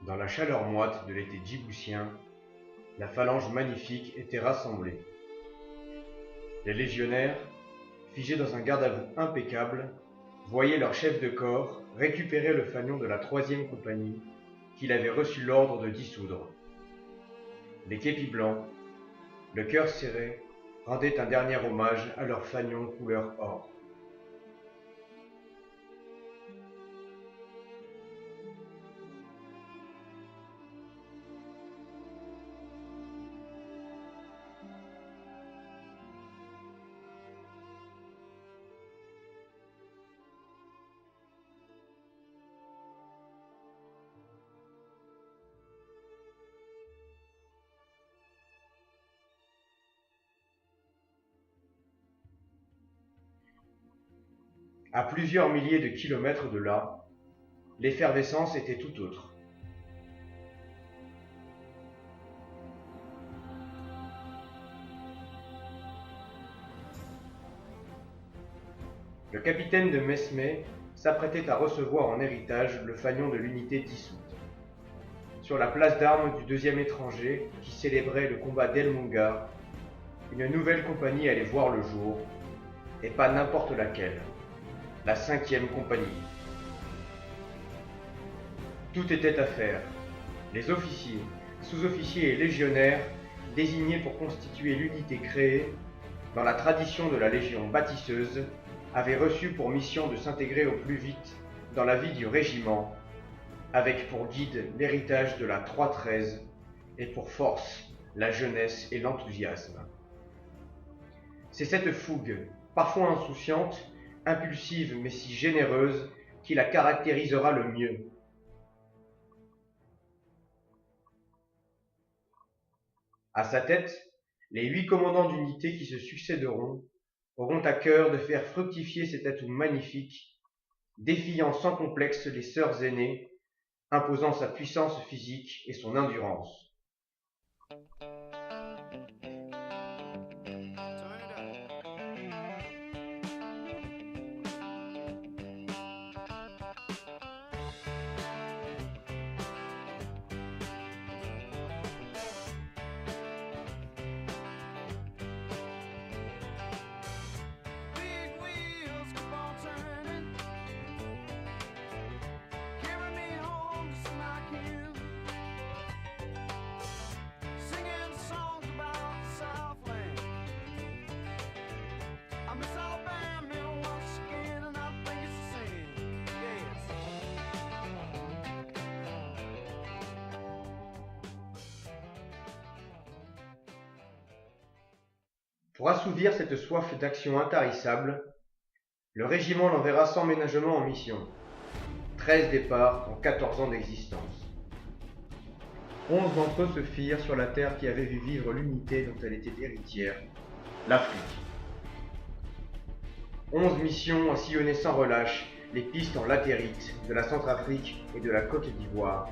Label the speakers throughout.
Speaker 1: Dans la chaleur moite de l'été djiboutien, la phalange magnifique était rassemblée. Les légionnaires, figés dans un garde-à-vous impeccable, voyaient leur chef de corps récupérer le fanion de la 3e compagnie qu'il avait reçu l'ordre de dissoudre. Les képis blancs, le cœur serré, rendaient un dernier hommage à leur fanion couleur or. À plusieurs milliers de kilomètres de là, l'effervescence était tout autre. Le capitaine de Mesmé s'apprêtait à recevoir en héritage le fanion de l'unité dissoute. Sur la place d'armes du 2e étranger, qui célébrait le combat d'El Mounga, une nouvelle compagnie allait voir le jour, et pas n'importe laquelle, la 5e compagnie. Tout était à faire. Les officiers, sous-officiers et légionnaires, désignés pour constituer l'unité créée, dans la tradition de la Légion bâtisseuse, avaient reçu pour mission de s'intégrer au plus vite dans la vie du régiment, avec pour guide l'héritage de la 313 et pour force la jeunesse et l'enthousiasme. C'est cette fougue, parfois insouciante, impulsive mais si généreuse, qui la caractérisera le mieux. À sa tête, les 8 commandants d'unités qui se succéderont auront à cœur de faire fructifier cet atout magnifique, défiant sans complexe les sœurs aînées, imposant sa puissance physique et son endurance. Pour assouvir cette soif d'action intarissable, le régiment l'enverra sans ménagement en mission. 13 départs en 14 ans d'existence. 11 d'entre eux se firent sur la terre qui avait vu vivre l'unité dont elle était héritière, l'Afrique. 11 missions à sillonner sans relâche les pistes en latérite de la Centrafrique et de la Côte d'Ivoire,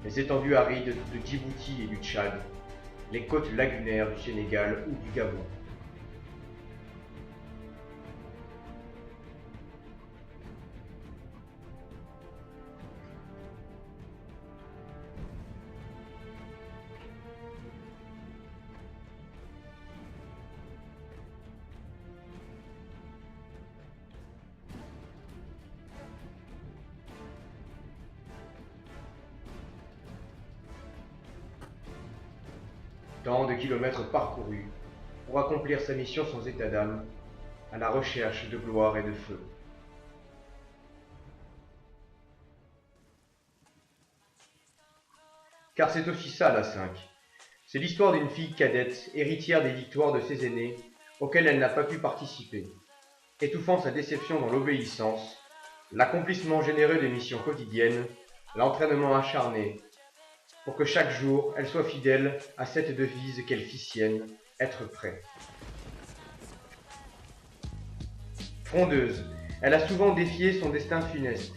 Speaker 1: les étendues arides de Djibouti et du Tchad, les côtes lagunaires du Sénégal ou du Gabon. Tant de kilomètres parcourus pour accomplir sa mission sans état d'âme, à la recherche de gloire et de feu. Car c'est aussi ça la 5. C'est l'histoire d'une fille cadette, héritière des victoires de ses aînés, auxquelles elle n'a pas pu participer, étouffant sa déception dans l'obéissance, l'accomplissement généreux des missions quotidiennes, l'entraînement acharné, pour que chaque jour, elle soit fidèle à cette devise qu'elle fit sienne, être prêt. Frondeuse, elle a souvent défié son destin funeste.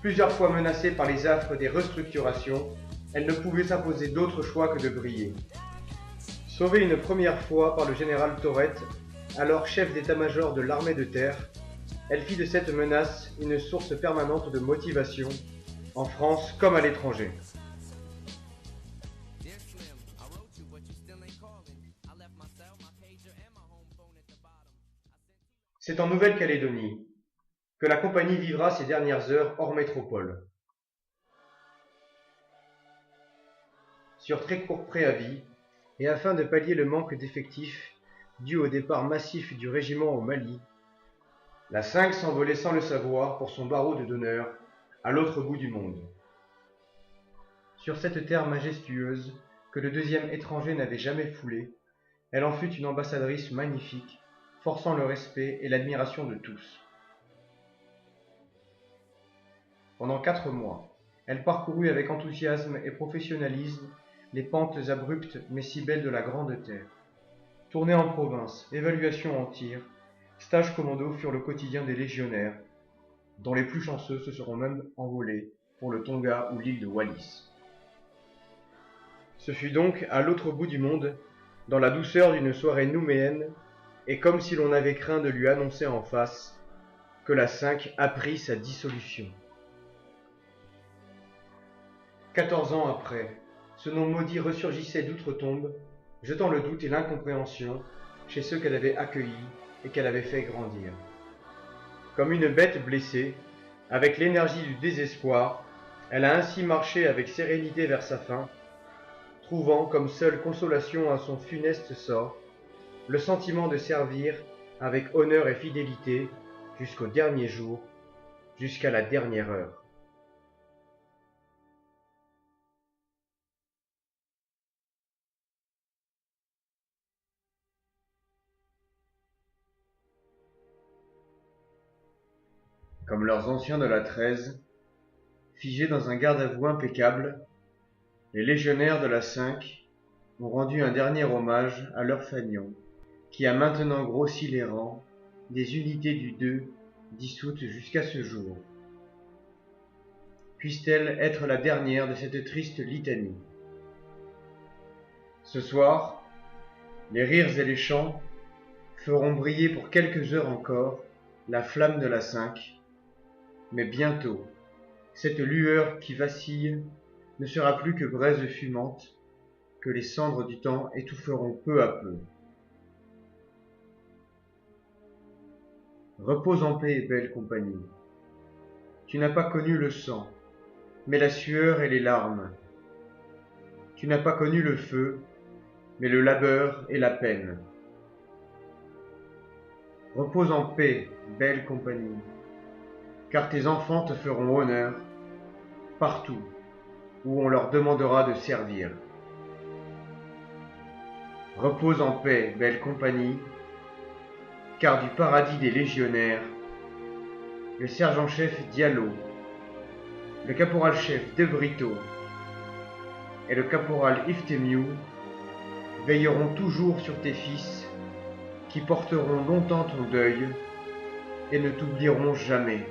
Speaker 1: Plusieurs fois menacée par les affres des restructurations, elle ne pouvait s'imposer d'autre choix que de briller. Sauvée une première fois par le général Torrette, alors chef d'état-major de l'armée de terre, elle fit de cette menace une source permanente de motivation, en France comme à l'étranger. C'est en Nouvelle-Calédonie que la compagnie vivra ses dernières heures hors métropole. Sur très court préavis, et afin de pallier le manque d'effectifs dû au départ massif du régiment au Mali, la 5 s'envolait sans le savoir pour son barreau de donneur à l'autre bout du monde. Sur cette terre majestueuse que le deuxième étranger n'avait jamais foulée, elle en fut une ambassadrice magnifique, forçant le respect et l'admiration de tous. Pendant 4 mois, elle parcourut avec enthousiasme et professionnalisme les pentes abruptes mais si belles de la Grande Terre. Tournée en province, évaluation en tir, stage commando furent le quotidien des légionnaires, dont les plus chanceux se seront même envolés pour le Tonga ou l'île de Wallis. Ce fut donc à l'autre bout du monde, dans la douceur d'une soirée nouméenne, et comme si l'on avait craint de lui annoncer en face, que la 5 apprit sa dissolution. 14 ans après, ce nom maudit ressurgissait d'outre-tombe, jetant le doute et l'incompréhension chez ceux qu'elle avait accueillis et qu'elle avait fait grandir. Comme une bête blessée, avec l'énergie du désespoir, elle a ainsi marché avec sérénité vers sa fin, trouvant comme seule consolation à son funeste sort le sentiment de servir avec honneur et fidélité jusqu'au dernier jour, jusqu'à la dernière heure. Comme leurs anciens de la 13, figés dans un garde-à-vous impeccable, les légionnaires de la 5 ont rendu un dernier hommage à leur fanion, qui a maintenant grossi les rangs des unités du 2 dissoutes jusqu'à ce jour. Puisse-t-elle être la dernière de cette triste litanie. Ce soir, les rires et les chants feront briller pour quelques heures encore la flamme de la 5, mais bientôt, cette lueur qui vacille ne sera plus que braise fumante, que les cendres du temps étoufferont peu à peu. Repose en paix, belle compagnie. Tu n'as pas connu le sang, mais la sueur et les larmes. Tu n'as pas connu le feu, mais le labeur et la peine. Repose en paix, belle compagnie, car tes enfants te feront honneur partout où on leur demandera de servir. Repose en paix, belle compagnie, car du paradis des légionnaires, le sergent-chef Diallo, le caporal-chef De Brito et le caporal Iftemiou veilleront toujours sur tes fils qui porteront longtemps ton deuil et ne t'oublieront jamais.